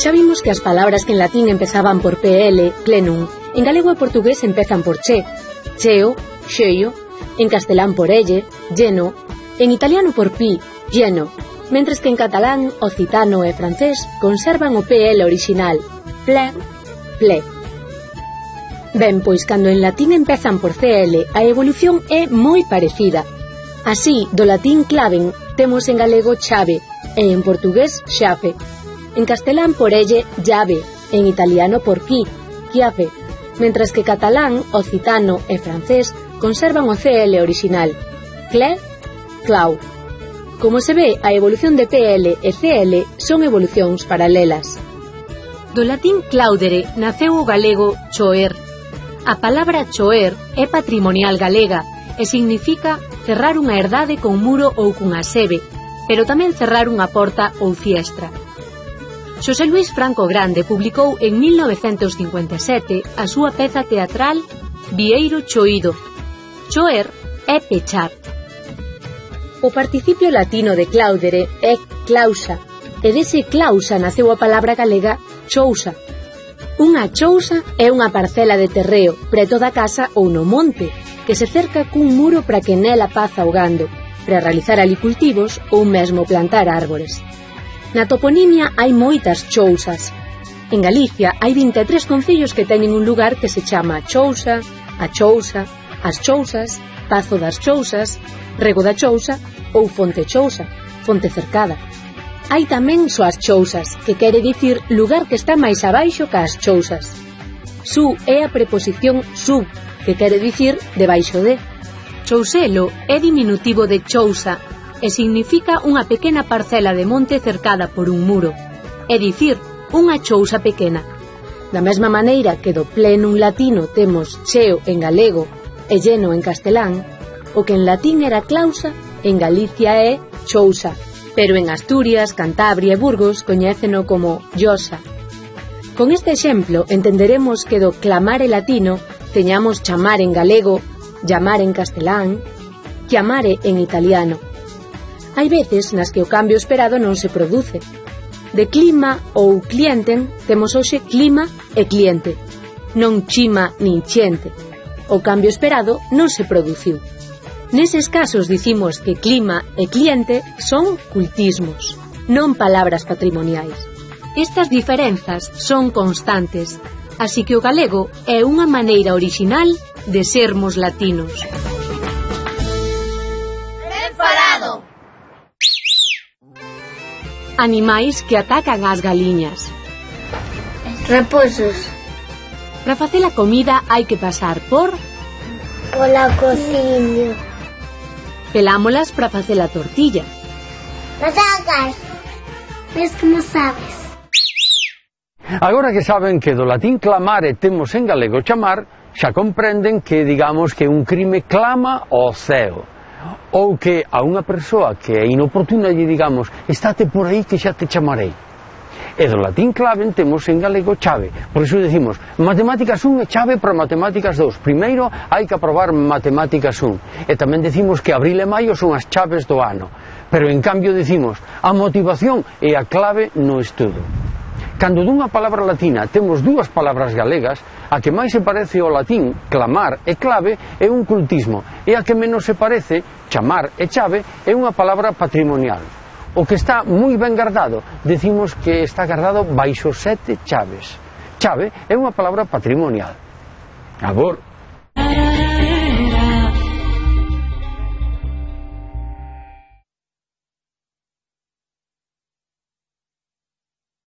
Xa vimos que as palabras que en latín empezaban por PL, plenum, en galego e portugués empezan por che, cheo, xeio, en castelán por elle, lleno, en italiano por pi, lleno, mentres que en catalán, occitano e francés conservan o PL original, ple, ple. Ben, pois cando en latín empezan por CL, a evolución é moi parecida. Así, do latín claven temos en galego chave e en portugués xafe. En castelán por elle, llave, en italiano por qui, chiave, mentras que catalán, occitano e francés conservan o CL original, cle, clau. Como se ve, a evolución de PL e CL son evolucións paralelas. Do latín claudere naceu o galego choer. A palabra choer é patrimonial galega e significa cerrar unha herdade con muro ou cunha sebe, pero tamén cerrar unha porta ou fiestra. Xosé Luís Franco Grande publicou en 1957 a súa peza teatral Vieiro choído. Choer é pechar. O participio latino de claudere é clausa, e dese clausa naceu a palabra galega chousa. Unha chousa é unha parcela de terreo preto da casa ou no monte, que se cerca cun muro para que nela paza o gando, para realizar ali cultivos ou mesmo plantar árbores. Na toponimia hai moitas chousas. En Galicia hai 23 concellos que teñen un lugar que se chama Chousa, a Chousa, as Chousas, Pazo das Chousas, Rego da Chousa ou Fonte Chousa, Fonte Cercada. Hai tamén soas chousas, que quere dicir lugar que está máis abaixo ca as chousas. Su é a preposición sub, que quere dicir debaixo de. Chouselo é diminutivo de chousa, e significa unha pequena parcela de monte cercada por un muro, é dicir, unha chousa pequena. Da mesma maneira que do plenum latino temos cheo en galego e lleno en castelán, o que en latín era clausa, en Galicia é chousa, pero en Asturias, Cantabria e Burgos coñéceno como llosa. Con este exemplo entenderemos que do clamare latino teñamos chamar en galego, llamar en castelán, chiamare en italiano. Hai veces nas que o cambio esperado non se produce. De clima ou clienten temos hoxe clima e cliente, non chima nin chiente. O cambio esperado non se produciu. Neses casos dicimos que clima e cliente son cultismos, non palabras patrimoniais. Estas diferenzas son constantes, así que o galego é unha maneira orixinal de sermos latinos. Ben falado! Animais que atacan ás galiñas. Raposos. Para facer a comida hai que pasar por... Pola cociña. Pelámolas para facer a tortilla. Patacas. Ves como sabes? Agora que saben que do latín clamare temos en galego chamar, xa comprenden que digamos que un crime clama ao ceo. Ou que a unha persoa que é inoportuna lle digamos estate por aí que xa te chamarei. E do latín claven temos en galego chave. Por iso decimos matemáticas 1 é chave para matemáticas 2. Primeiro hai que aprobar matemáticas 1. E tamén decimos que abril e maio son as chaves do ano. Pero en cambio decimos a motivación é a clave no estudo. Cando dunha palabra latina temos dúas palabras galegas, a que máis se parece ao latín, clamar e clave, é un cultismo, e a que menos se parece, chamar e chave, é unha palabra patrimonial. O que está moi ben guardado, decimos que está guardado baixo 7 chaves. Chave é unha palabra patrimonial. Agora,